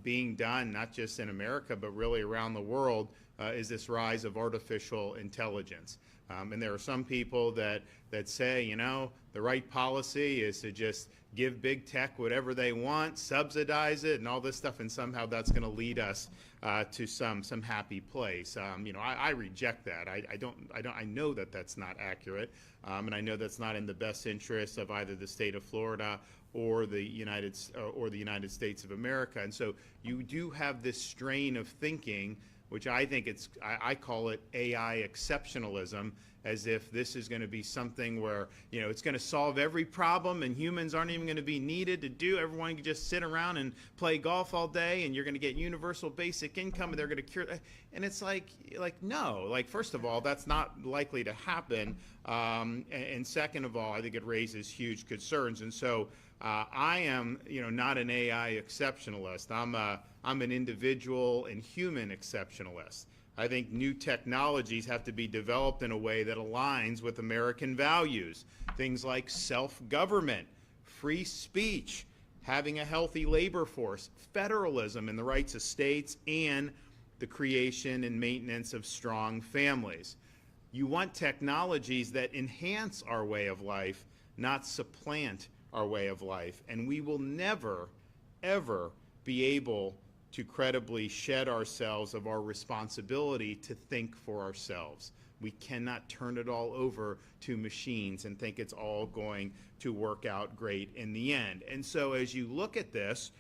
being done, not just in America, but really around the world, is this rise of artificial intelligence. And there are some people that say, you know, the right policy is to just give big tech whatever they want, subsidize it, and all this stuff, and somehow that's going to lead us to some happy place. You know, I reject that. I know that that's not accurate, and I know that's not in the best interest of either the state of Florida or the United States of America. And so you do have this strain of thinking, which I think I call it AI exceptionalism, as if this is going to be something where, you know, it's going to solve every problem and humans aren't even going to be needed to do. Everyone can just sit around and play golf all day and you're going to get universal basic income and they're going to cure. And it's like no, like, first of all, that's not likely to happen. And second of all, I think it raises huge concerns. And so I am, you know, not an AI exceptionalist. I'm an individual and human exceptionalist. I think new technologies have to be developed in a way that aligns with American values. Things like self-government, free speech, having a healthy labor force, federalism and the rights of states, and the creation and maintenance of strong families. You want technologies that enhance our way of life, not supplant our way of life. And we will never, ever be able to credibly shed ourselves of our responsibility to think for ourselves. We cannot turn it all over to machines and think it's all going to work out great in the end. And so as you look at this,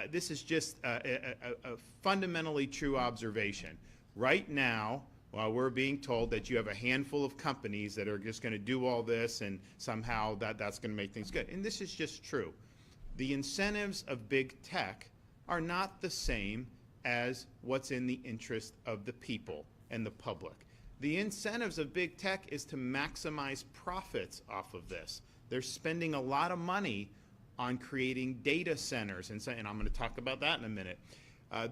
this is just a fundamentally true observation. Right now, while we're being told that you have a handful of companies that are just going to do all this and somehow that's going to make things good. And this is just true. The incentives of big tech are not the same as what's in the interest of the people and the public. The incentives of big tech is to maximize profits off of this. They're spending a lot of money on creating data centers, and I'm going to talk about that in a minute.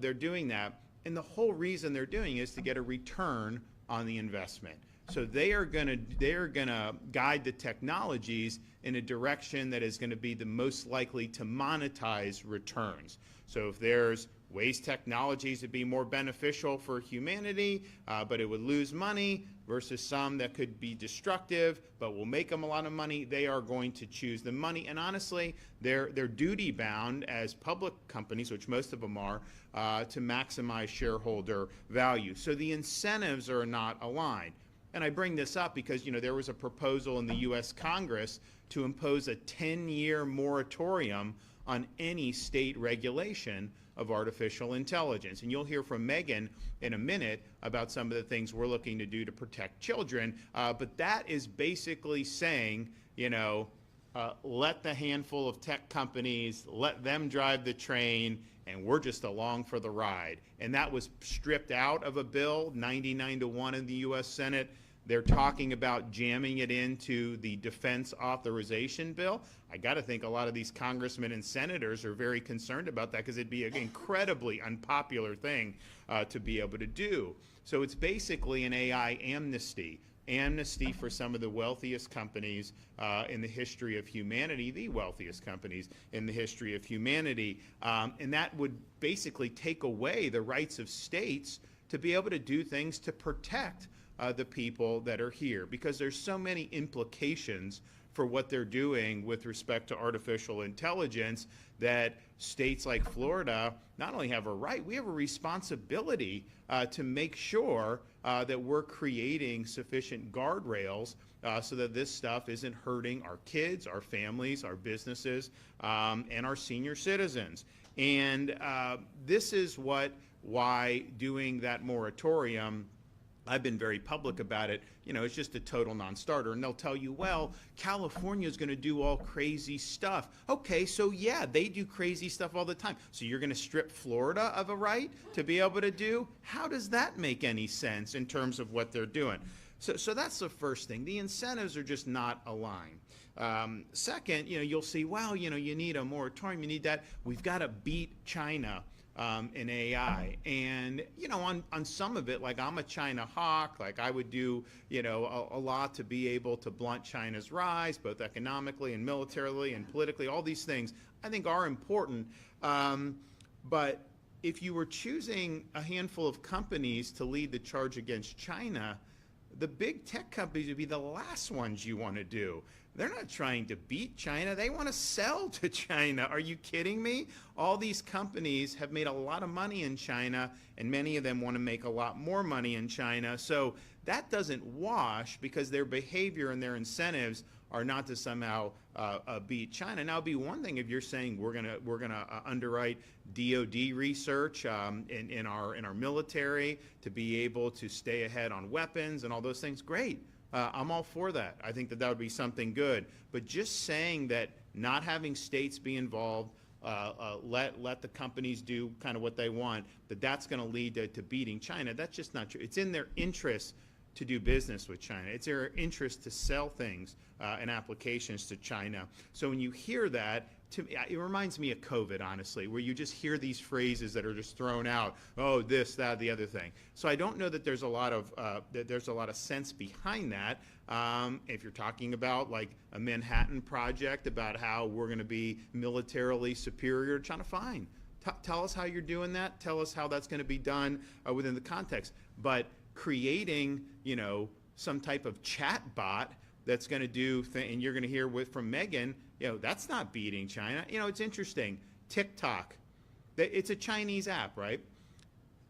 They're doing that, and the whole reason they're doing it is to get a return on the investment. So they are going to guide the technologies in a direction that is going to be the most likely to monetize returns. So if there's ways technologies to be more beneficial for humanity, but it would lose money, versus some that could be destructive but will make them a lot of money, they are going to choose the money. And honestly, they're duty bound as public companies, which most of them are, to maximize shareholder value. So the incentives are not aligned. And I bring this up because, you know, there was a proposal in the U.S. Congress to impose a 10-year moratorium on any state regulation of artificial intelligence. And you'll hear from Megan in a minute about some of the things we're looking to do to protect children. But that is basically saying, you know, let the handful of tech companies, let them drive the train, and we're just along for the ride. And that was stripped out of a bill, 99-1 in the U.S. Senate. They're talking about jamming it into the defense authorization bill. I got to think a lot of these congressmen and senators are very concerned about that because it'd be an incredibly unpopular thing to be able to do. So it's basically an AI amnesty for some of the wealthiest companies in the history of humanity, the wealthiest companies in the history of humanity. And that would basically take away the rights of states to be able to do things to protect the people that are here, because there's so many implications for what they're doing with respect to artificial intelligence that states like Florida not only have a right, we have a responsibility to make sure that we're creating sufficient guardrails so that this stuff isn't hurting our kids, our families, our businesses, and our senior citizens. And this is why doing that moratorium, I've been very public about it, you know, it's just a total non-starter. And they'll tell you, well, California is going to do all crazy stuff. Okay, so yeah, they do crazy stuff all the time. So you're going to strip Florida of a right to be able to do? How does that make any sense in terms of what they're doing? So that's the first thing. The incentives are just not aligned. Second, you know, you'll see, well, you know, you need a moratorium, you need that. We've got to beat China in AI. And, on some of it, like I'm a China hawk, like I would do, a lot to be able to blunt China's rise, both economically and militarily and politically. All these things I think are important. But if you were choosing a handful of companies to lead the charge against China, the big tech companies would be the last ones you want to do. They're not trying to beat China. They want to sell to China. Are you kidding me? All these companies have made a lot of money in China, and many of them want to make a lot more money in China. So that doesn't wash because their behavior and their incentives are not to somehow beat China. Now, it'd be one thing if you're saying we're gonna underwrite DoD research in our military to be able to stay ahead on weapons and all those things. Great. I'm all for that. I think that would be something good. But just saying that not having states be involved, let the companies do kind of what they want, that's going to lead to beating China, that's just not true. It's in their interest to do business with China. It's their interest to sell things and applications to China. So when you hear that, it reminds me of COVID, honestly, where you just hear these phrases that are just thrown out. Oh, this, that, the other thing. So I don't know that there's a lot of sense behind that. If you're talking about like a Manhattan Project about how we're going to be militarily superior to China, fine. Tell us how you're doing that. Tell us how that's going to be done within the context. But creating, some type of chat bot that's going to do and you're going to hear from Megan, that's not beating China. It's interesting. TikTok, it's a Chinese app, right?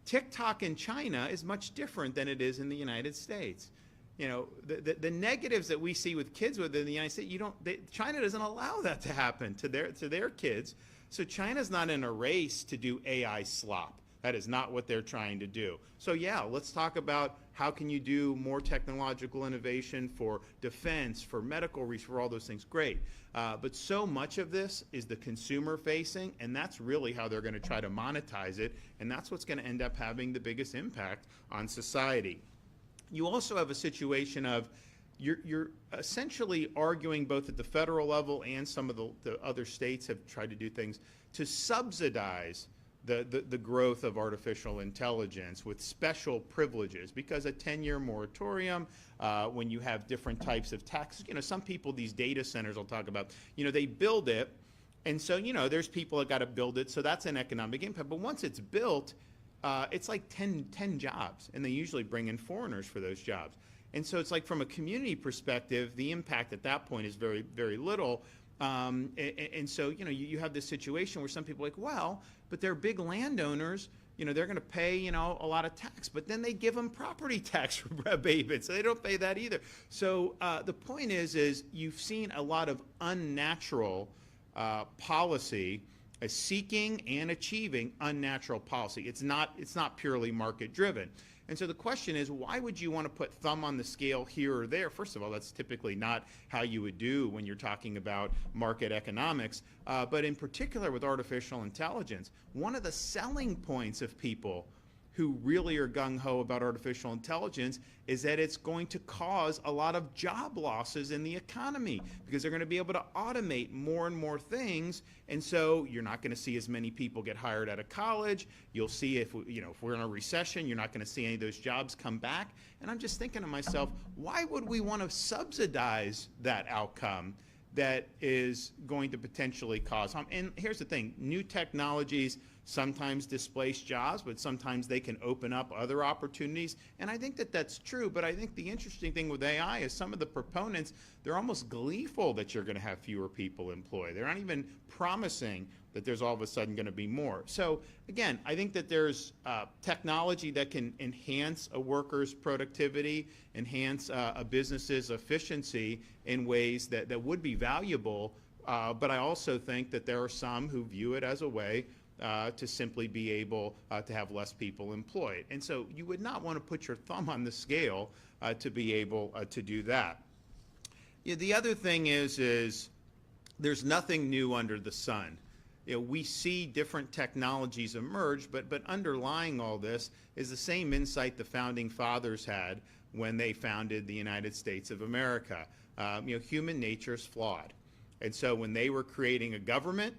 TikTok in China is much different than it is in the United States. The negatives that we see with kids within the United States, China doesn't allow that to happen to their kids. So China's not in a race to do AI slop. That is not what they're trying to do. So yeah, let's talk about how can you do more technological innovation for defense, for medical research, for all those things. Great. But so much of this is the consumer facing, and that's really how they're going to try to monetize it, and that's what's going to end up having the biggest impact on society. You also have a situation of you're essentially arguing both at the federal level and some of the other states have tried to do things to subsidize the growth of artificial intelligence with special privileges, because a 10-year moratorium, when you have different types of taxes, some people, these data centers I'll talk about, they build it, and so, there's people that got to build it, so that's an economic impact. But once it's built, it's like 10 jobs, and they usually bring in foreigners for those jobs. And so it's like from a community perspective, the impact at that point is very, very little. And so, you have this situation where some people are like, well, but they're big landowners, they're going to pay, a lot of tax, but then they give them property tax rebates, so they don't pay that either. So the point is you've seen a lot of unnatural policy seeking and achieving unnatural policy. It's not purely market driven. And so the question is, why would you want to put thumb on the scale here or there? First of all, that's typically not how you would do when you're talking about market economics. But in particular with artificial intelligence, one of the selling points of people who really are gung-ho about artificial intelligence is that it's going to cause a lot of job losses in the economy because they're going to be able to automate more and more things. And so you're not going to see as many people get hired out of college. You'll see if we're in a recession, you're not going to see any of those jobs come back. And I'm just thinking to myself, why would we want to subsidize that outcome that is going to potentially cause harm? And here's the thing, new technologies sometimes displace jobs, but sometimes they can open up other opportunities. And I think that that's true, but I think the interesting thing with AI is some of the proponents, they're almost gleeful that you're going to have fewer people employed. They're not even promising that there's all of a sudden going to be more. So again, I think that there's technology that can enhance a worker's productivity, enhance a business's efficiency in ways that would be valuable, but I also think that there are some who view it as a way to simply be able to have less people employed. And so you would not want to put your thumb on the scale to be able to do that. The other thing is there's nothing new under the sun. We see different technologies emerge, but underlying all this is the same insight the founding fathers had when they founded the United States of America. Human nature is flawed. And so when they were creating a government,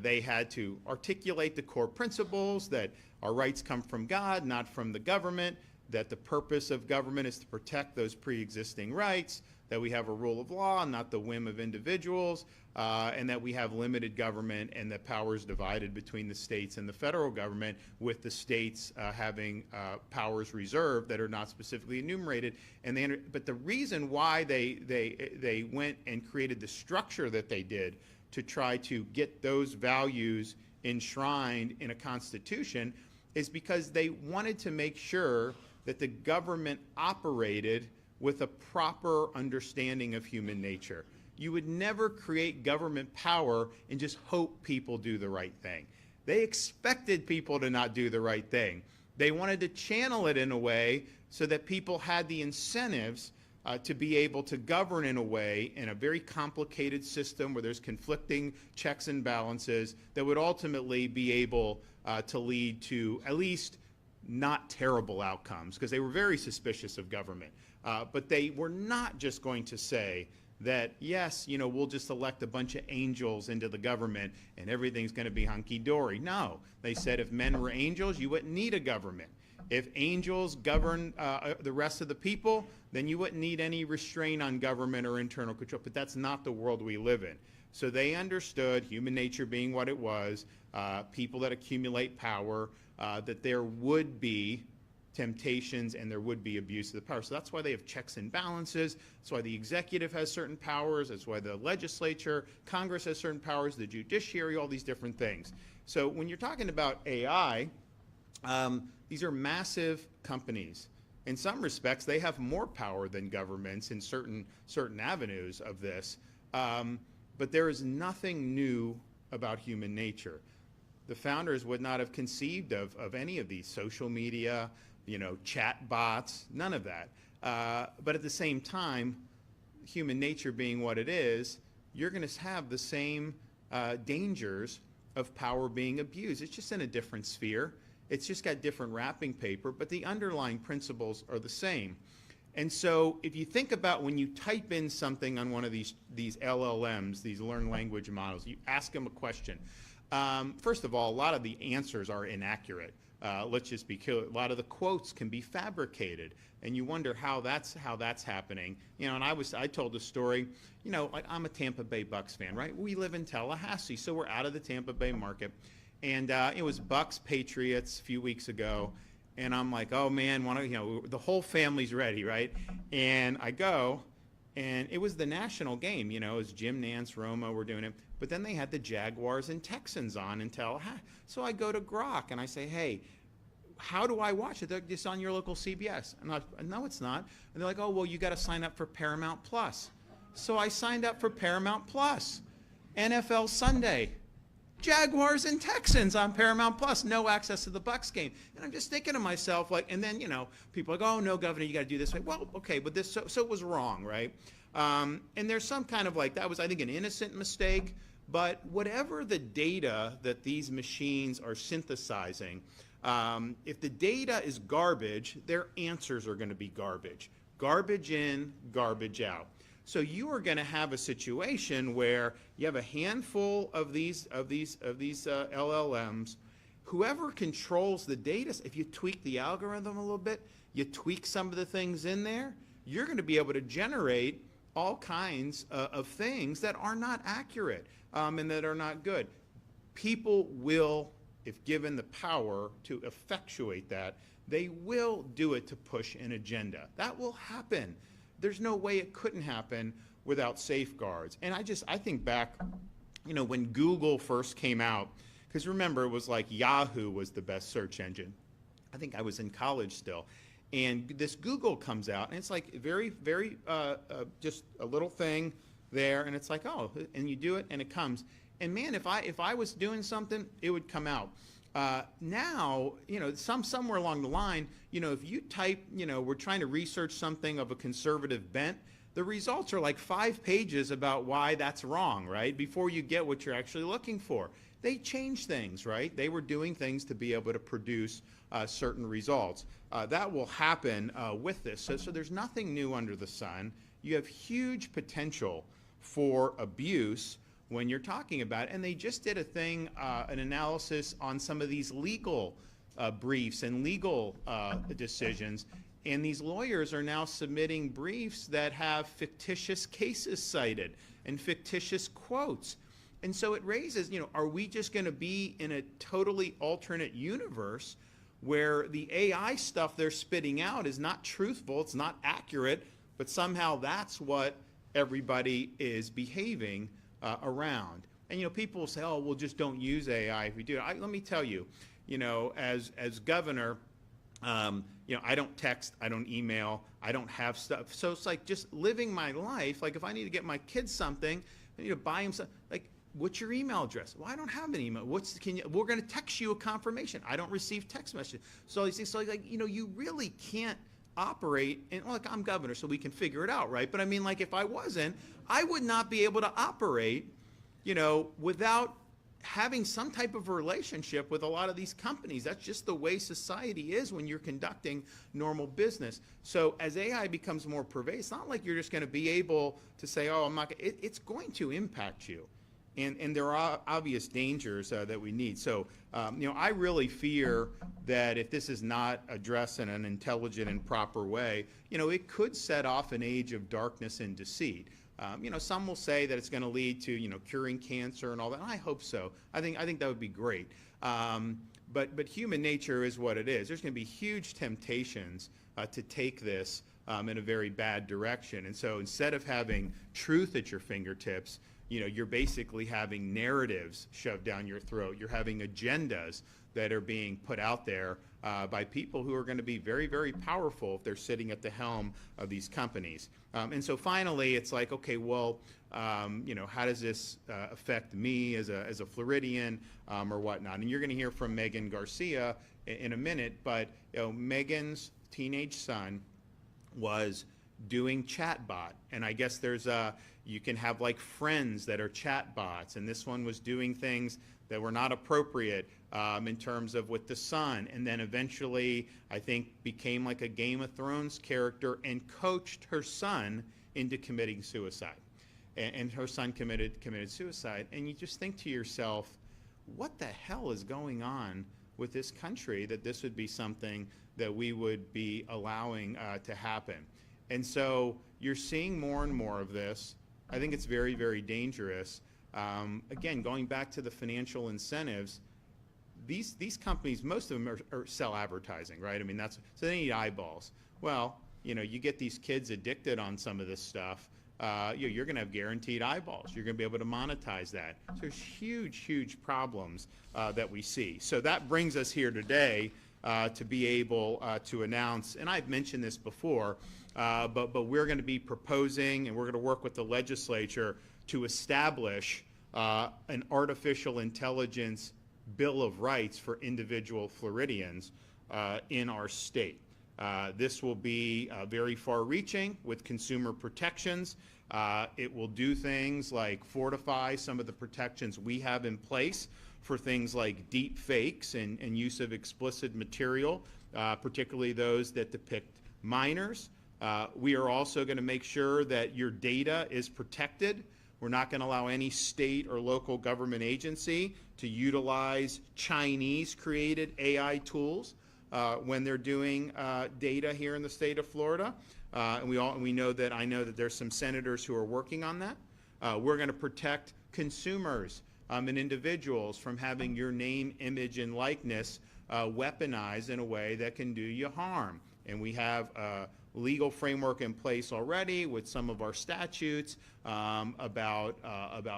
They had to articulate the core principles that our rights come from God, not from the government, that the purpose of government is to protect those pre-existing rights, that we have a rule of law, not the whim of individuals, and that we have limited government and that power is divided between the states and the federal government, with the states having powers reserved that are not specifically enumerated. But the reason why they went and created the structure that they did to try to get those values enshrined in a constitution is because they wanted to make sure that the government operated with a proper understanding of human nature. You would never create government power and just hope people do the right thing. They expected people to not do the right thing. They wanted to channel it in a way so that people had the incentives to be able to govern in a way in a very complicated system where there's conflicting checks and balances that would ultimately be able to lead to at least not terrible outcomes, because they were very suspicious of government. But they were not just going to say that, yes, you know, we'll just elect a bunch of angels into the government and everything's going to be hunky-dory. No, they said if men were angels, you wouldn't need a government. If angels govern the rest of the people, then you wouldn't need any restraint on government or internal control. But that's not the world we live in. So they understood, human nature being what it was, people that accumulate power, that there would be temptations and there would be abuse of the power. So that's why they have checks and balances. That's why the executive has certain powers. That's why the legislature, Congress has certain powers, the judiciary, all these different things. So when you're talking about AI, these are massive companies. In some respects, they have more power than governments in certain avenues of this. But there is nothing new about human nature. The founders would not have conceived of any of these social media, you know, chat bots, none of that. But at the same time, human nature being what it is, you're going to have the same dangers of power being abused. It's just in a different sphere. It's just got different wrapping paper, but the underlying principles are the same. And so if you think about when you type in something on one of these LLMs, these learned language models, you ask them a question. First of all, a lot of the answers are inaccurate. Let's just be clear. A lot of the quotes can be fabricated, and you wonder how that's happening. You know, and I told a story. You know, like I'm a Tampa Bay Bucks fan, right? We live in Tallahassee, so we're out of the Tampa Bay market, and it was Bucks Patriots a few weeks ago, and I'm like, oh man, the whole family's ready, right? And I go, and it was the national game. You know, it was Jim Nantz, Romo were doing it. But then they had the Jaguars and Texans on in Tallahassee. So I go to Grok and I say, hey, how do I watch it? It's on your local CBS. And no, it's not. And they're like, oh, well, you got to sign up for Paramount Plus. So I signed up for Paramount Plus. NFL Sunday. Jaguars and Texans on Paramount Plus. No access to the Bucks game. And I'm just thinking to myself, like, and then, you know, people are like, oh, no, Governor, you got to do this way. Well, okay, but this, so it was wrong, right? And there's some kind of like, that was, I think, an innocent mistake. But whatever the data that these machines are synthesizing, if the data is garbage, their answers are going to be garbage. Garbage in, garbage out. So you are going to have a situation where you have a handful of these LLMs. Whoever controls the data, if you tweak the algorithm a little bit, you tweak some of the things in there, you're going to be able to generate all kinds of things that are not accurate and that are not good. People will, if given the power to effectuate that, they will do it to push an agenda. That will happen. There's no way it couldn't happen without safeguards. And I think back, you know, when Google first came out, because remember, it was like Yahoo was the best search engine. I think I was in college still. And this Google comes out, and it's like very, very, just a little thing there, and it's like, oh, and you do it, and it comes. And man, if I was doing something, it would come out. Now, you know, somewhere along the line, you know, if you type, you know, we're trying to research something of a conservative bent, the results are like 5 pages about why that's wrong, right? Before you get what you're actually looking for. They changed things, right? They were doing things to be able to produce certain results. That will happen with this. So there's nothing new under the sun. You have huge potential for abuse when you're talking about it. And they just did a thing, an analysis on some of these legal briefs and legal decisions. And these lawyers are now submitting briefs that have fictitious cases cited and fictitious quotes. And so it raises, are we just going to be in a totally alternate universe where the AI stuff they're spitting out is not truthful, it's not accurate, but somehow that's what everybody is behaving around? And people will say, oh, well, just don't use AI if we do it. Let me tell you, as governor, I don't text, I don't email, I don't have stuff. So it's like just living my life. Like if I need to get my kids something, I need to buy them something. Like, what's your email address? Well, I don't have an email. We're going to text you a confirmation. I don't receive text messages. So all these things. So like, you really can't operate. And look, I'm governor, so we can figure it out, right? But I mean, like, if I wasn't, I would not be able to operate, without having some type of relationship with a lot of these companies. That's just the way society is when you're conducting normal business. So as AI becomes more pervasive, it's not like you're just going to be able to say, oh, I'm not. It's going to impact you. And there are obvious dangers that we need. So, I really fear that if this is not addressed in an intelligent and proper way, it could set off an age of darkness and deceit. Some will say that it's going to lead to, curing cancer and all that. I hope so. I think that would be great. But human nature is what it is. There's going to be huge temptations to take this in a very bad direction. And so instead of having truth at your fingertips, you're basically having narratives shoved down your throat. You're having agendas that are being put out there by people who are going to be very, very powerful if they're sitting at the helm of these companies. And so finally, it's like, okay, well, how does this affect me as a Floridian or whatnot? And you're going to hear from Megan Garcia in a minute, but Megan's teenage son was doing chatbot, and I guess there's you can have like friends that are chatbots, and this one was doing things that were not appropriate in terms of with the son, and then eventually I think became like a Game of Thrones character and coached her son into committing suicide, and her son committed suicide. And you just think to yourself, what the hell is going on with this country that this would be something that we would be allowing to happen? And so you're seeing more and more of this. I think it's very, very dangerous. Again, going back to the financial incentives, these companies, most of them are sell advertising, right? I mean, so they need eyeballs. Well, you get these kids addicted on some of this stuff. You're going to have guaranteed eyeballs. You're going to be able to monetize that. So there's huge, huge problems that we see. So that brings us here today to be able to announce, and I've mentioned this before, but we're going to be proposing, and we're going to work with the legislature to establish an artificial intelligence Bill of Rights for individual Floridians in our state. This will be very far-reaching with consumer protections. It will do things like fortify some of the protections we have in place for things like deep fakes and use of explicit material, particularly those that depict minors. We are also going to make sure that your data is protected. We're not going to allow any state or local government agency to utilize Chinese-created AI tools when they're doing data here in the state of Florida. And I know that there's some senators who are working on that. We're going to protect consumers and individuals from having your name, image, and likeness weaponized in a way that can do you harm. And we have a legal framework in place already with some of our statutes about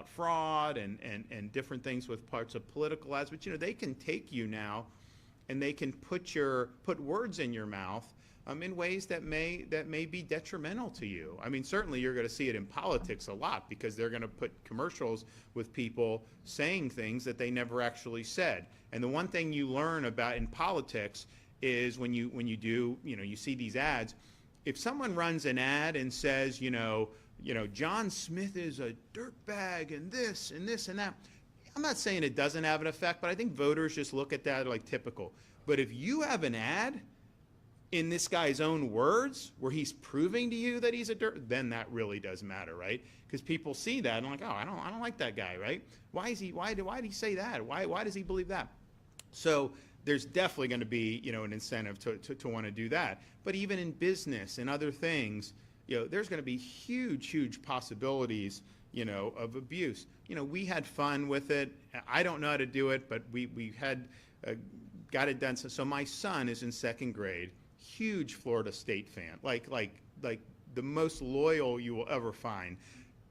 fraud and different things with parts of political ads. But they can take you now, and they can put words in your mouth in ways that may be detrimental to you. I mean, certainly you're going to see it in politics a lot because they're going to put commercials with people saying things that they never actually said. And the one thing you learn about in politics is when you see these ads, if someone runs an ad and says, John Smith is a dirtbag and this and this and that, I'm not saying it doesn't have an effect, but I think voters just look at that like typical. But if you have an ad in this guy's own words, where he's proving to you that he's a dirt, then that really does matter, right? Because people see that and like, oh, I don't like that guy, right? Why did he say that? Why does he believe that? So there's definitely going to be, an incentive to want to do that. But even in business and other things, there's going to be huge possibilities, of abuse. We had fun with it. I don't know how to do it, but we had got it done. So my son is in second grade. Huge Florida State fan, like the most loyal you will ever find.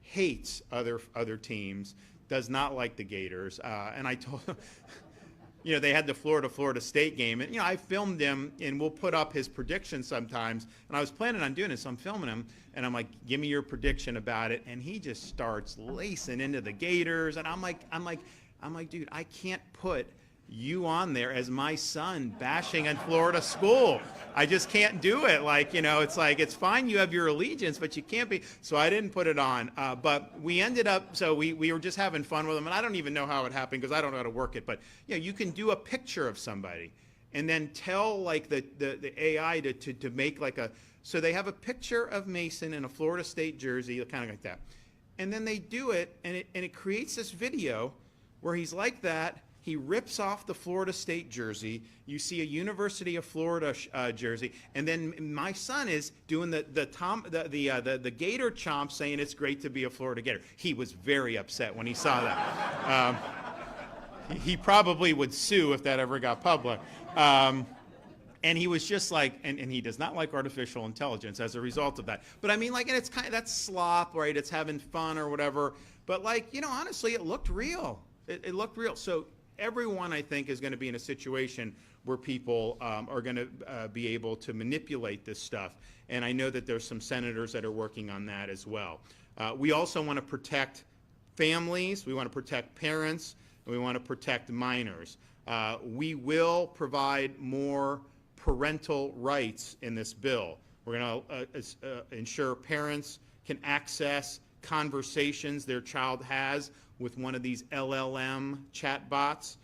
Hates other teams. Does not like the Gators. And I told him, they had the Florida State game, and I filmed him, and we'll put up his predictions sometimes. And I was planning on doing this, so I'm filming him, and I'm like, "Give me your prediction about it." And he just starts lacing into the Gators, and I'm like, dude, I can't put you on there as my son bashing on Florida school. I just can't do it. It's like, it's fine, you have your allegiance, but you can't be. So I didn't put it on. But we ended up, so we were just having fun with them. And I don't even know how it happened because I don't know how to work it. But you can do a picture of somebody and then tell the AI to make so they have a picture of Mason in a Florida State jersey, kind of like that. And then they do it, and it creates this video where he's like that. He rips off the Florida State jersey. You see a University of Florida jersey, and then my son is doing the Gator chomp, saying it's great to be a Florida Gator. He was very upset when he saw that. He probably would sue if that ever got public. And he was just like, and he does not like artificial intelligence as a result of that. But I mean, and it's kind of that's slop, right? It's having fun or whatever. But honestly, it looked real. It looked real. So everyone, I think, is going to be in a situation where people are going to be able to manipulate this stuff. And I know that there's some senators that are working on that as well. We also want to protect families. We want to protect parents. And we want to protect minors. We will provide more parental rights in this bill. We're going to ensure parents can access conversations their child has with one of these LLM chatbots.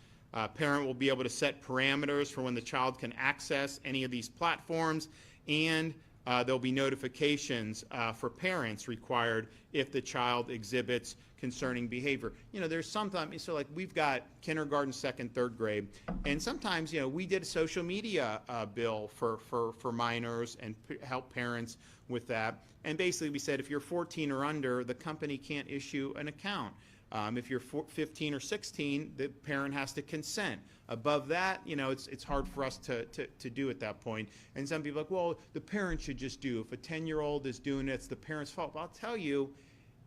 Parent will be able to set parameters for when the child can access any of these platforms, and there'll be notifications for parents required if the child exhibits concerning behavior. There's sometimes, so we've got kindergarten, second, third grade, and sometimes, we did a social media bill for minors and help parents with that. And basically we said if you're 14 or under, the company can't issue an account. If you're 15 or 16, the parent has to consent. Above that, it's hard for us to do at that point. And some people are like, well, the parent should just do. If a 10-year-old is doing it, it's the parent's fault. But I'll tell you,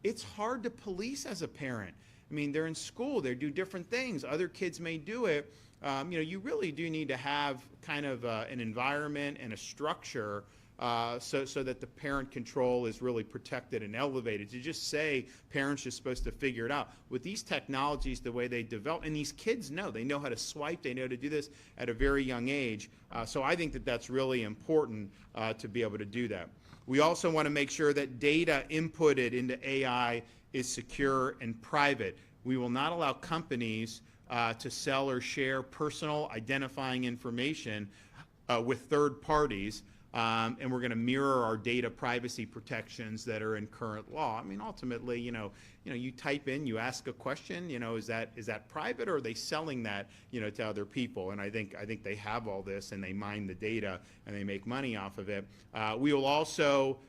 it's hard to police as a parent. I mean, they're in school. They do different things. Other kids may do it. You really do need to have kind of an environment and a structure so that the parent control is really protected and elevated. To just say parents are supposed to figure it out. With these technologies, the way they develop, and these kids they know how to swipe, they know how to do this at a very young age. So I think that that's really important to be able to do that. We also want to make sure that data inputted into AI is secure and private. We will not allow companies to sell or share personal identifying information with third parties. And we're going to mirror our data privacy protections that are in current law. I mean, ultimately, you type in, you ask a question, is that private, or are they selling that, to other people? And I think they have all this, and they mine the data and they make money off of it. We will also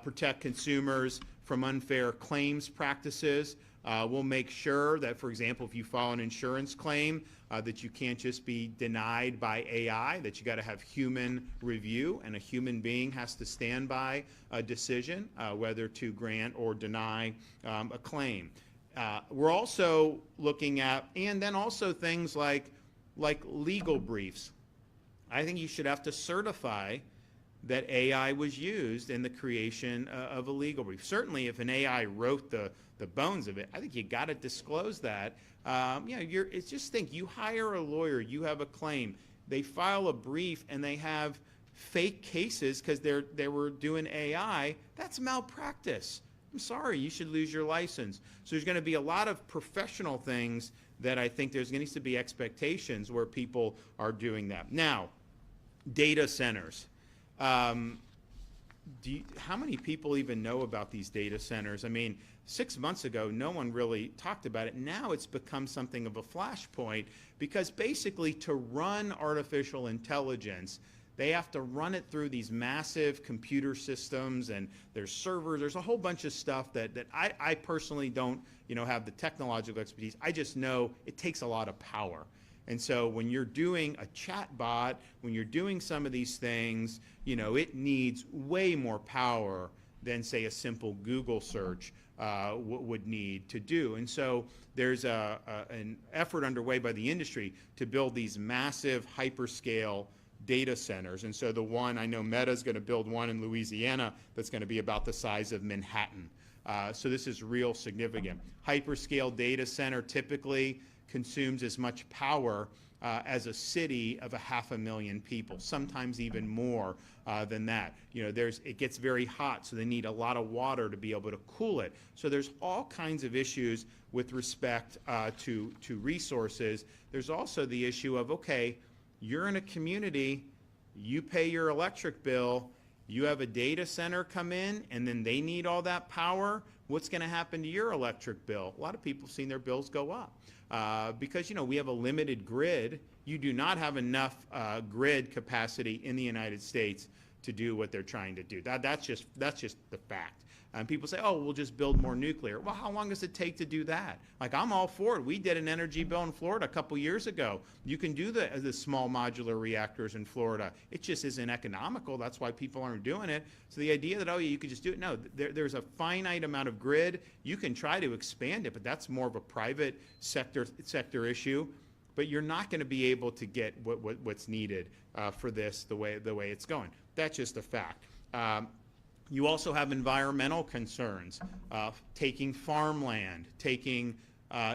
protect consumers from unfair claims practices. We'll make sure that, for example, if you file an insurance claim, that you can't just be denied by AI, that you got to have human review, and a human being has to stand by a decision whether to grant or deny a claim. We're also looking at, and then also things like legal briefs. I think you should have to certify that AI was used in the creation of a legal brief. Certainly, if an AI wrote the bones of it, I think you got to disclose that. It's just think, you hire a lawyer, you have a claim, they file a brief, and they have fake cases because they were doing AI. That's malpractice. I'm sorry, you should lose your license. So there's going to be a lot of professional things that I think there needs to be expectations where people are doing that. Now, data centers. How many people even know about these data centers? I mean, 6 months ago, no one really talked about it. Now it's become something of a flashpoint because basically to run artificial intelligence, they have to run it through these massive computer systems, and there's servers. There's a whole bunch of stuff that I personally don't, have the technological expertise. I just know it takes a lot of power. And so when you're doing a chat bot, when you're doing some of these things, it needs way more power than, say, a simple Google search would need to do. And so there's an effort underway by the industry to build these massive hyperscale data centers. And so the one, I know Meta's going to build one in Louisiana that's going to be about the size of Manhattan. So this is real significant. Hyperscale data center typically consumes as much power as a city of 500,000 people, sometimes even more than that. It gets very hot, so they need a lot of water to be able to cool it. So there's all kinds of issues with respect to resources. There's also the issue of, okay, you're in a community, you pay your electric bill, you have a data center come in, and then they need all that power. What's going to happen to your electric bill? A lot of people have seen their bills go up. Because we have a limited grid. You do not have enough grid capacity in the United States to do what they're trying to do. That's just the fact. And people say, oh, we'll just build more nuclear. Well, how long does it take to do that? Like, I'm all for it. We did an energy bill in Florida a couple years ago. You can do the small modular reactors in Florida. It just isn't economical. That's why people aren't doing it. So the idea that, oh, you could just do it, no, there's a finite amount of grid. You can try to expand it, but that's more of a private sector issue. But you're not going to be able to get what's needed for this the way it's going. That's just a fact. You also have environmental concerns, taking farmland, taking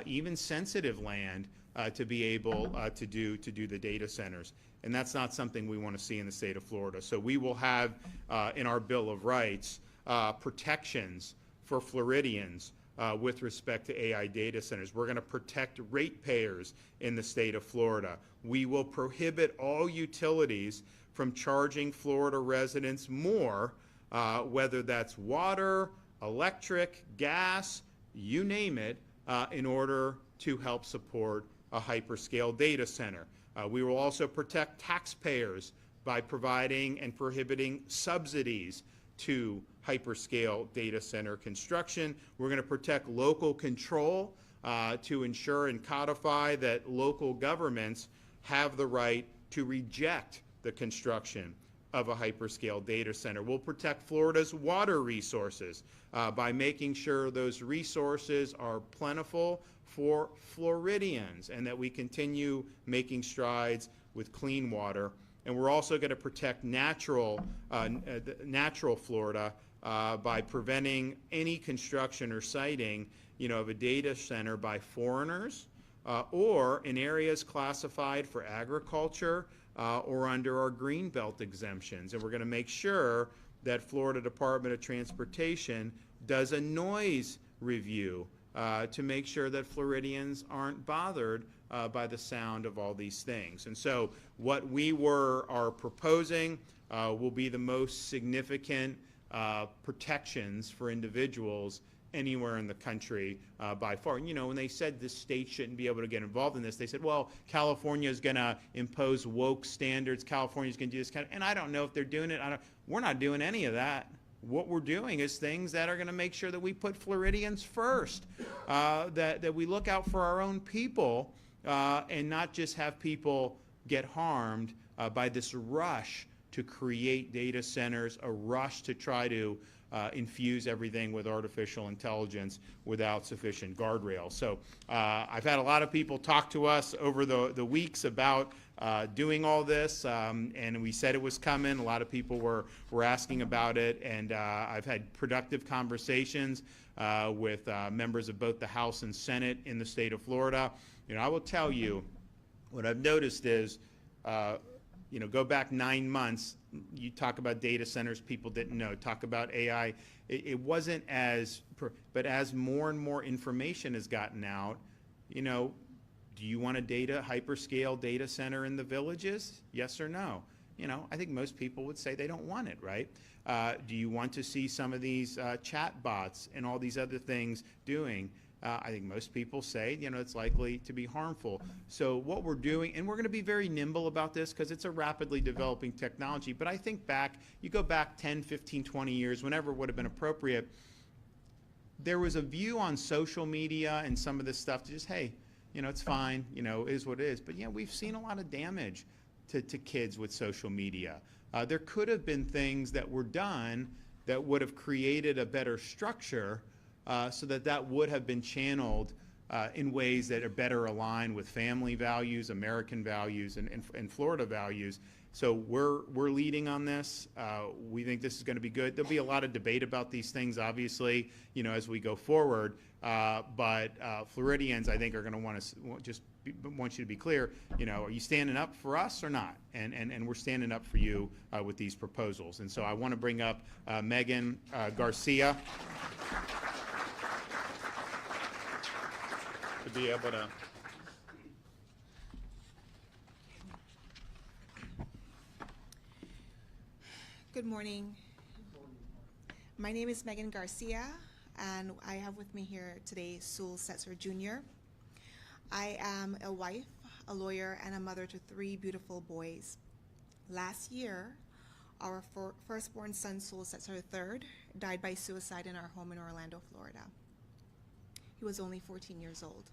even sensitive land to be able to do the data centers. And that's not something we want to see in the state of Florida. So we will have in our Bill of Rights protections for Floridians with respect to AI data centers. We're going to protect ratepayers in the state of Florida. We will prohibit all utilities from charging Florida residents more, whether that's water, electric, gas, you name it, in order to help support a hyperscale data center. We will also protect taxpayers by providing and prohibiting subsidies to hyperscale data center construction. We're going to protect local control to ensure and codify that local governments have the right to reject the construction of a hyperscale data center. We'll protect Florida's water resources by making sure those resources are plentiful for Floridians and that we continue making strides with clean water. And we're also going to protect natural Florida by preventing any construction or siting, of a data center by foreigners or in areas classified for agriculture or under our Greenbelt exemptions. And we're going to make sure that Florida Department of Transportation does a noise review to make sure that Floridians aren't bothered by the sound of all these things. And so what we are proposing will be the most significant protections for individuals anywhere in the country by far. When they said this state shouldn't be able to get involved in this, they said, well, California is going to impose woke standards. California is going to do this and I don't know if they're doing it. We're not doing any of that. What we're doing is things that are going to make sure that we put Floridians first, that we look out for our own people and not just have people get harmed by this rush to create data centers, a rush to try to infuse everything with artificial intelligence without sufficient guardrails. So I've had a lot of people talk to us over the weeks about doing all this, and we said it was coming. A lot of people were asking about it, and I've had productive conversations with members of both the House and Senate in the state of Florida. I will tell you, what I've noticed is, go back 9 months, you talk about data centers, people didn't know. Talk about AI, it wasn't but as more and more information has gotten out, do you want a hyperscale data center in the villages? Yes or no? I think most people would say they don't want it, right? Do you want to see some of these chat bots and all these other things doing? I think most people say, it's likely to be harmful. So what we're doing, and we're going to be very nimble about this because it's a rapidly developing technology, but I think you go back 10, 15, 20 years, whenever it would have been appropriate, there was a view on social media and some of this stuff to just, hey, it's fine, it is what it is. But we've seen a lot of damage to kids with social media. There could have been things that were done that would have created a better structure so that would have been channeled in ways that are better aligned with family values, American values, and Florida values. So we're leading on this. We think this is going to be good. There'll be a lot of debate about these things, obviously, as we go forward. But Floridians, I think, are going to want you to be clear. Are you standing up for us or not? And we're standing up for you with these proposals. And so I want to bring up Megan Garcia to be able to. Good morning. My name is Megan Garcia, and I have with me here today Sewell Setzer Jr. I am a wife, a lawyer, and a mother to 3 beautiful boys. Last year, our firstborn son, Sewell Setzer III, died by suicide in our home in Orlando, Florida. He was only 14 years old.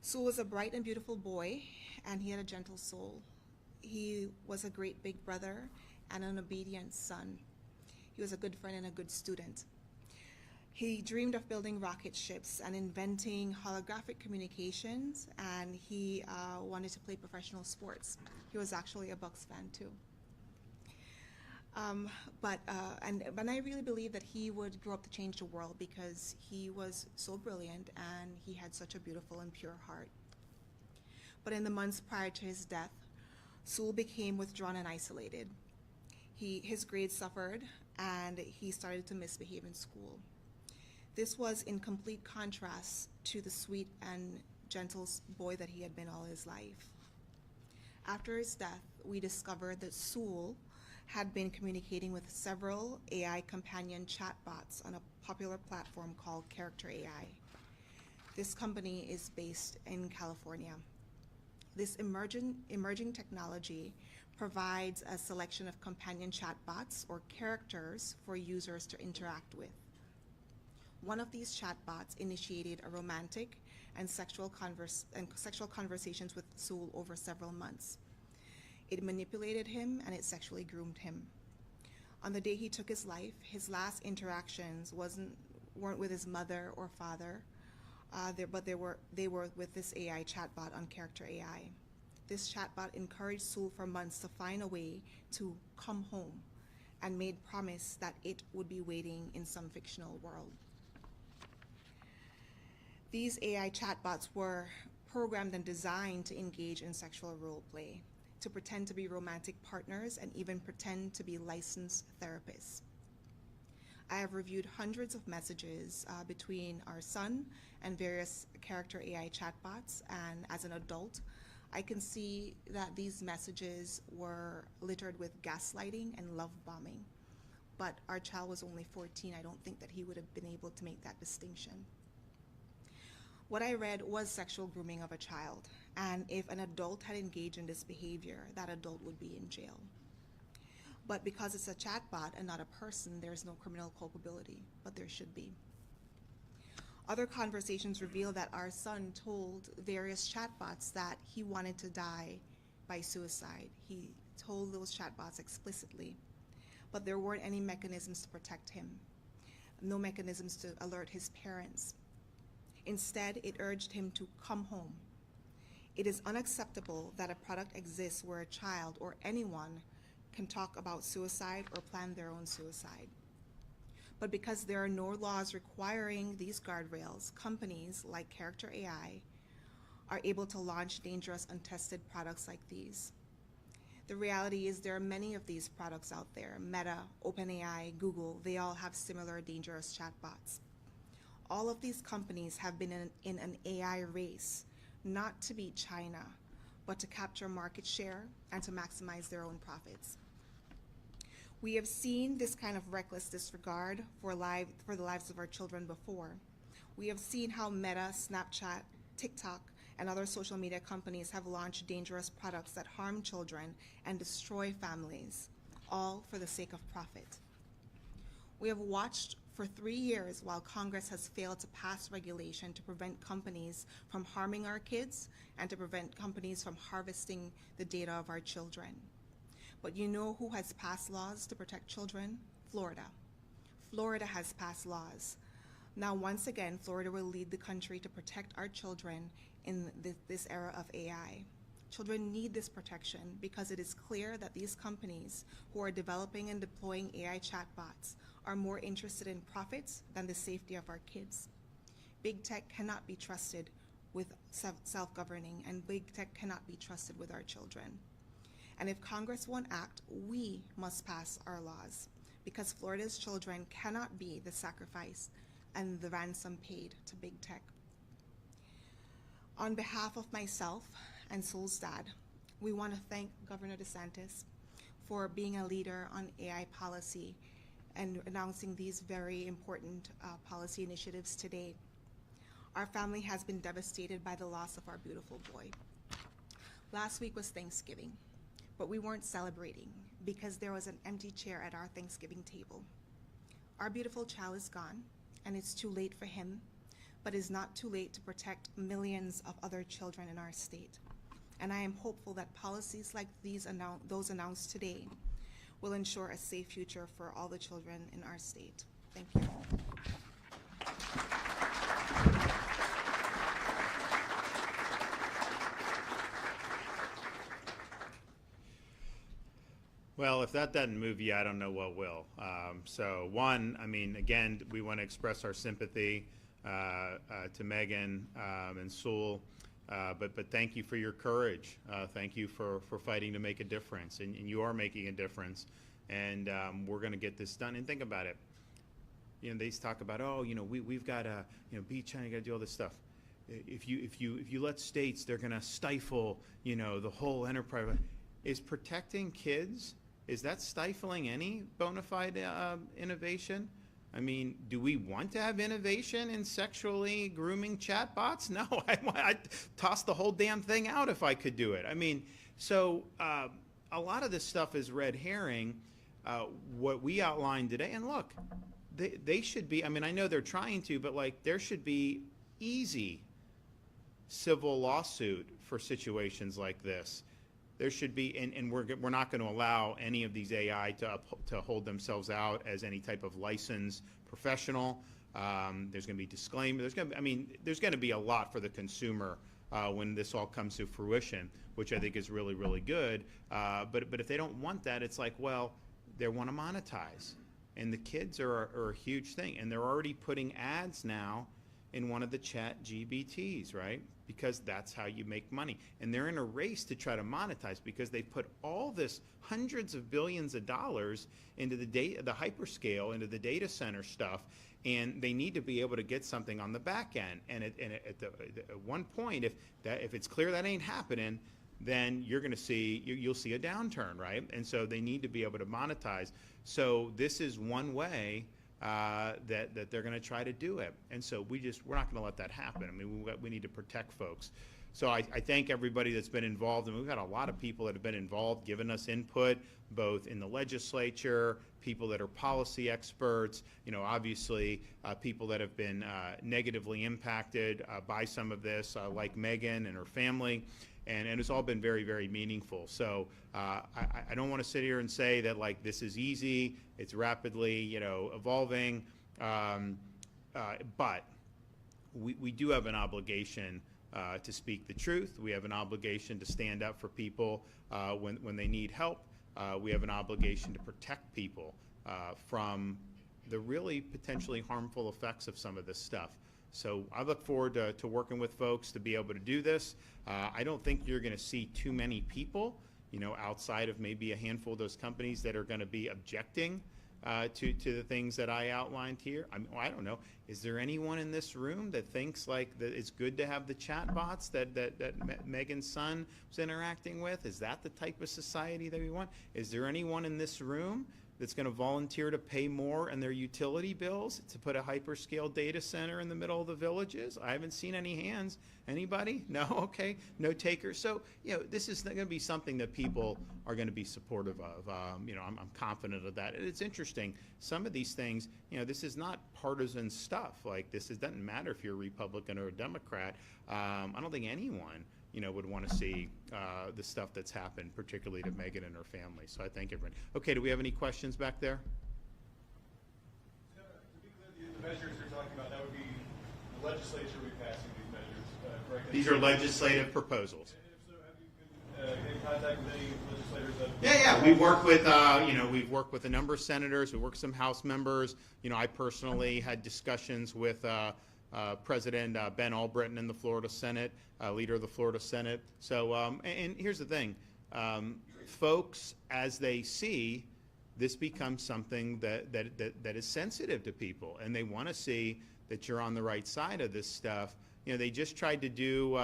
Sewell was a bright and beautiful boy, and he had a gentle soul. He was a great big brother and an obedient son. He was a good friend and a good student. He dreamed of building rocket ships and inventing holographic communications, and he wanted to play professional sports. He was actually a Bucks fan too. But I really believe that he would grow up to change the world because he was so brilliant and he had such a beautiful and pure heart. But in the months prior to his death, Sewell became withdrawn and isolated. His grades suffered and he started to misbehave in school. This was in complete contrast to the sweet and gentle boy that he had been all his life. After his death, we discovered that Sewell had been communicating with several AI companion chatbots on a popular platform called Character AI. This company is based in California. This emerging technology provides a selection of companion chatbots or characters for users to interact with. One of these chatbots initiated a romantic and sexual conversations with Sewell over several months. It manipulated him and it sexually groomed him. On the day he took his life, his last interactions weren't with his mother or father, but they were with this AI chatbot on Character AI. This chatbot encouraged Sewell for months to find a way to come home and made promise that it would be waiting in some fictional world. These AI chatbots were programmed and designed to engage in sexual role play, to pretend to be romantic partners, and even pretend to be licensed therapists. I have reviewed hundreds of messages between our son and various Character AI chatbots, and as an adult, I can see that these messages were littered with gaslighting and love bombing. But our child was only 14. I don't think that he would have been able to make that distinction. What I read was sexual grooming of a child, and if an adult had engaged in this behavior, that adult would be in jail. But because it's a chatbot and not a person, there's no criminal culpability, but there should be. Other conversations reveal that our son told various chatbots that he wanted to die by suicide. He told those chatbots explicitly, but there weren't any mechanisms to protect him, no mechanisms to alert his parents. Instead, it urged him to come home. It is unacceptable that a product exists where a child or anyone can talk about suicide or plan their own suicide. But because there are no laws requiring these guardrails, companies like Character AI are able to launch dangerous, untested products like these. The reality is there are many of these products out there. Meta, OpenAI, Google, they all have similar dangerous chatbots. All of these companies have been in an AI race, not to beat China, but to capture market share and to maximize their own profits. We have seen this kind of reckless disregard for the lives of our children before. We have seen how Meta, Snapchat, TikTok, and other social media companies have launched dangerous products that harm children and destroy families, all for the sake of profit. We have watched for 3 years while Congress has failed to pass regulation to prevent companies from harming our kids and to prevent companies from harvesting the data of our children. But you know who has passed laws to protect children? Florida. Florida has passed laws. Now, once again, Florida will lead the country to protect our children in this era of AI. Children need this protection because it is clear that these companies who are developing and deploying AI chatbots are more interested in profits than the safety of our kids. Big tech cannot be trusted with self-governing, and big tech cannot be trusted with our children. And if Congress won't act, we must pass our laws, because Florida's children cannot be the sacrifice and the ransom paid to big tech. On behalf of myself and Soul's dad, we want to thank Governor DeSantis for being a leader on AI policy and announcing these very important policy initiatives today. Our family has been devastated by the loss of our beautiful boy. Last week was Thanksgiving, but we weren't celebrating because there was an empty chair at our Thanksgiving table. Our beautiful child is gone, and it's too late for him, but it's not too late to protect millions of other children in our state. And I am hopeful that policies like those announced today will ensure a safe future for all the children in our state. Thank you. Well, if that doesn't move you, I don't know what will. So one, I mean, again, we want to express our sympathy to Megan and Sewell, but thank you for your courage. Thank you for fighting to make a difference, and you are making a difference, and we're going to get this done. And think about it. You know, they talk about, oh, you know, we've got to, you know, be China, got to do all this stuff. If you let states, they're going to stifle, you know, the whole enterprise. Is protecting kids, is that stifling any bona fide innovation? I mean, do we want to have innovation in sexually grooming chatbots? No, I'd toss the whole damn thing out if I could do it. I mean, so a lot of this stuff is red herring. What we outlined today, and look, they should be, I mean, I know they're trying to, but like there should be easy civil lawsuit for situations like this. There should be, and we're not going to allow any of these AI to hold themselves out as any type of licensed professional. There's going to be disclaimer. There's going to be a lot for the consumer when this all comes to fruition, which I think is really, really good. But if they don't want that, it's like, well, they want to monetize, and the kids are a huge thing, and they're already putting ads now in one of the chat GBTs, right? Because that's how you make money. And they're in a race to try to monetize because they put all this hundreds of billions of dollars into the hyperscale, into the data center stuff, and they need to be able to get something on the back end. And at one point, if it's clear that ain't happening, then you're going to see, you'll see a downturn, right? And so they need to be able to monetize. So this is one way that they're going to try to do it, and so we're not going to let that happen. I mean, we need to protect folks. So I thank everybody that's been involved, and we've got a lot of people that have been involved, giving us input, both in the legislature, people that are policy experts, you know, obviously people that have been negatively impacted by some of this, like Megan and her family. And it's all been very, very meaningful. So I don't want to sit here and say that like this is easy. It's rapidly, you know, evolving. But we do have an obligation to speak the truth. We have an obligation to stand up for people when they need help. We have an obligation to protect people from the really potentially harmful effects of some of this stuff. So I look forward to working with folks to be able to do this. I don't think you're going to see too many people, you know, outside of maybe a handful of those companies that are going to be objecting to the things that I outlined here? I don't know. Is there anyone in this room that thinks like that it's good to have the chat bots that Megan's son was interacting with? Is that the type of society that we want? Is there anyone in this room that's going to volunteer to pay more in their utility bills to put a hyperscale data center in the middle of the villages? I haven't seen any hands. Anybody? No? Okay. No takers. So, this is going to be something that people are going to be supportive of. I'm confident of that. And it's interesting. Some of these things, this is not partisan stuff. Like doesn't matter if you're a Republican or a Democrat. I don't think anyone would want to see the stuff that's happened, particularly to Megan and her family. So I thank everyone. Okay, do we have any questions back there? To be clear, the measures you're talking about, that would be the legislature would be passing these measures, correct? These are legislative proposals. And if so, have you been in contact with any legislators that... Yeah. We work with, we've worked with a number of senators. We worked with some House members. I personally had discussions with President Ben Albritton in the Florida Senate, leader of the Florida Senate. So, and here's the thing, folks, as they see, this becomes something that is sensitive to people, and they want to see that you're on the right side of this stuff. They just tried to do,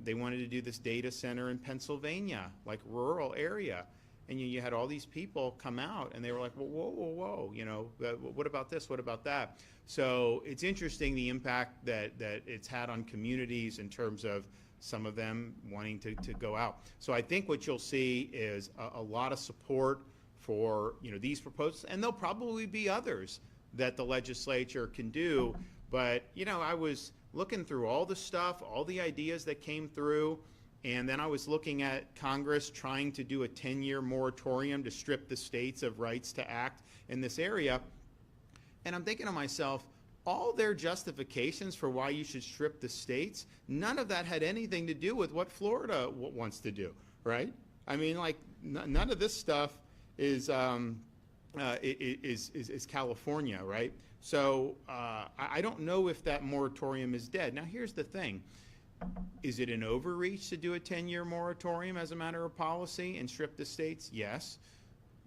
they wanted to do this data center in Pennsylvania, like rural area. And you had all these people come out, and they were like, well, whoa, what about this? What about that? So it's interesting the impact that it's had on communities in terms of some of them wanting to go out. So I think what you'll see is a lot of support for these proposals, and there'll probably be others that the legislature can do. But I was looking through all the stuff, all the ideas that came through. And then I was looking at Congress trying to do a 10-year moratorium to strip the states of rights to act in this area. And I'm thinking to myself, all their justifications for why you should strip the states, none of that had anything to do with what Florida wants to do, right? I mean, like, none of this stuff is California, right? So I don't know if that moratorium is dead. Now, here's the thing. Is it an overreach to do a 10-year moratorium as a matter of policy and strip the states? Yes.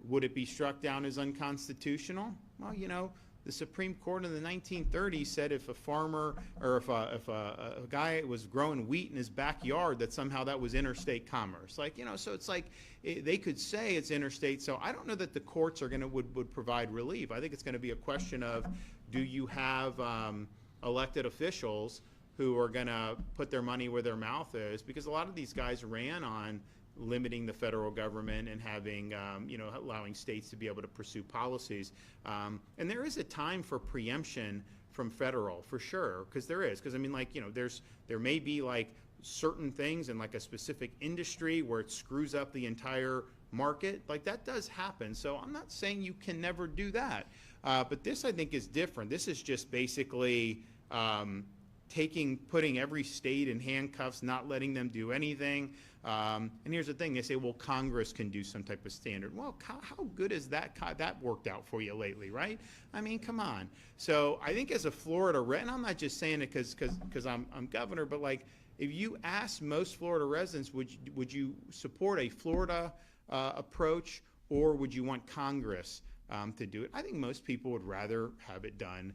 Would it be struck down as unconstitutional? Well, the Supreme Court in the 1930s said if a farmer or if a guy was growing wheat in his backyard, that somehow that was interstate commerce. Like, so it's like they could say it's interstate. So I don't know that the courts are would provide relief. I think it's going to be a question of, do you have elected officials who are going to put their money where their mouth is? Because a lot of these guys ran on limiting the federal government and having, allowing states to be able to pursue policies. And there is a time for preemption from federal, for sure, because there is. Because, I mean, like, there may be, like, certain things in, like, a specific industry where it screws up the entire market. Like, that does happen. So I'm not saying you can never do that. But this, I think, is different. This is just basically putting every state in handcuffs, not letting them do anything. And here's the thing, they say, well, Congress can do some type of standard. Well, how good has that worked out for you lately, right? I mean, come on. So I think as a Florida, and I'm not just saying it because I'm governor, but like, if you ask most Florida residents, would you support a Florida approach, or would you want Congress to do it? I think most people would rather have it done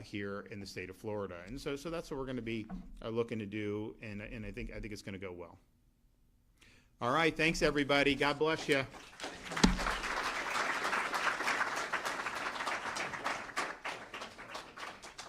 here in the state of Florida, and so that's what we're going to be looking to do, and I think it's going to go well. All right, thanks everybody. God bless you.